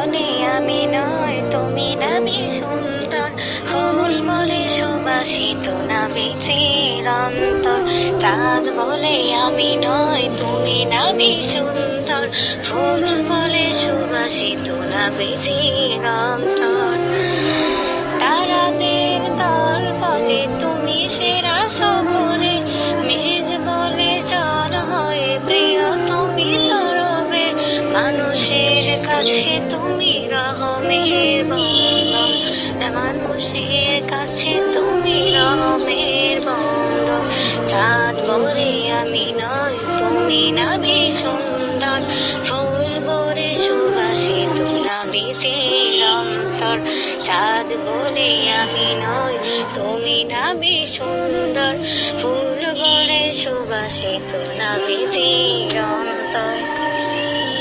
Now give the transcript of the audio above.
বলে আমি নয় তুমি নাবি সুন্দর, ফুল বলে সুবাসিত নাবি চিরন্তর। চাঁদ বলে আমি নয় তুমি নাবি সুন্দর, ফুল বলে সুবাসিত নাবি চিরন্তর। তারাদের দল বলে তুমি সেরা সবরে, মেঘ বলে জল হয়ে প্রিয় তুমি তরবে। মানুষের কাছে তুমি রহমের বন্ধন, মানুষের কাছে তুমি রহমের বন্ধন। চাঁদ বলে আমি নয় তুমি নাবি সুন্দর, ফুল বলে সুবাসিত নাবি চিরন্তর। চাঁদ বলে আমি নয় তুমি নাবি সুন্দর, ফুল বলে সুবাসিত নাবি চিরন্তর।